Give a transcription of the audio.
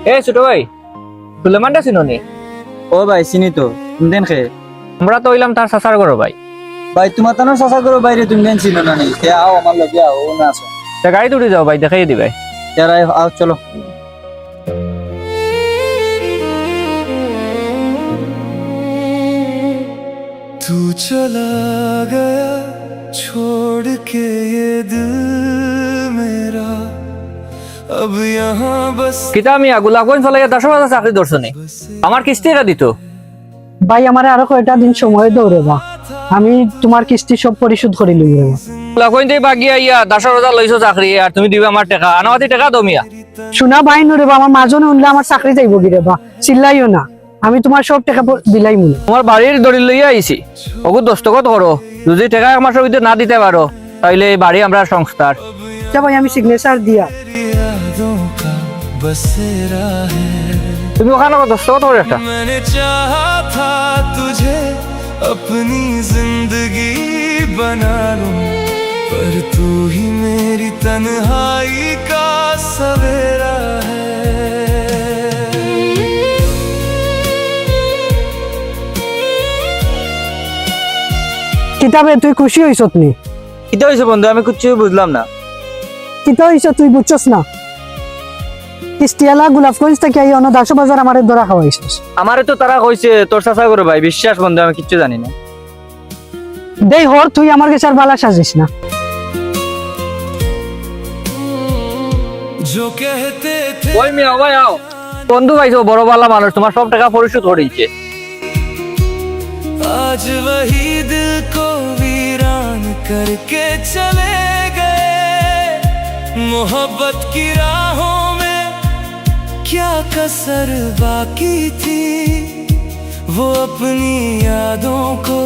এ ছোট ভাই, সুলেমানটা চিনি? ও ভাই চিনি তো, তুমি দেন খে আমরা তো হইলাম তার চাচার ঘর ভাই। ভাই তোমার তো চাষা করো বাইরে, তুমি দেন চিনো না নেই আও আমার লগে আও, ও না আসো তা গাড়ি উঠে যাও ভাই, দেখাই দিবে। যারা আও চলো। तू चला गया छोड़ के ये दिल मेरा अब यहाँ बस কিতা আমি গোলাপগঞ্জ ফলাইয়া 10,000 চাকরি ধরছনি, আমার কিস্তিটা দিত। ভাই আমার আরো কয়টা দিন সময় দৌড়ে বা, আমি তোমার কিস্তি সব পরিশোধ করে নিব। গোলাপগঞ্জ বাগিয়া ইয়া 10,000 লইছো চাকরি, আর তুমি দিবে আমার টাকা, আনাওয়াতি টাকা দমিয়া। শোনা ভাই নুরে বা, আমার মাজন উনলে আমার চাকরি যাইব গিরে বা, চিল্লাইও না, আমি তোমার সব টাকা দিলাই মনে। তোমার বাড়ির দড়ি লইয়া আইছি, ওগু দস্তখত করো। যদি টাকা এক মাসের ভিতরে না দিতে পারো তাইলে এই বাড়ি আমরা সংস্থার। আচ্ছা ভাই আমি সিগনেচার দিয়া। यादों का बसेरा है। তুমি ওখানে দস্তখত করো একটা। मैंने चाहा था तुझे अपनी जिंदगी बना लूं, पर तू ही मेरी तन्हाई का सवेरा है। কিতাবে তুই খুশি হইছ নি? কিতা হইছে বন্ধু, আমি কিছু বুঝলাম না। কিতা হইছ তুই বুঝছস না? কিস্তিয়ালা গোলাপগঞ্জ থেকে এই অন্য 10 বাজার আমারে ধরা খাওয়াইছস। আমারে তো তারা কইছে তোর চাষা করো ভাই, বিশ্বাস বন্ধু আমি কিচ্ছু জানি না। দেই হর তুই আমার কাছে আর বালা সাজিস না। जो कहते थे ওই মিয়া ভাই আও, বন্ধু ভাইছো বড় বালা মানুষ, তোমার সব টাকা পরিশোধ করে দিচ্ছে। आज वही दिल को वीरान करके चले गए। मोहब्बत की राहों में क्या कसर बाकी थी, वो अपनी यादों को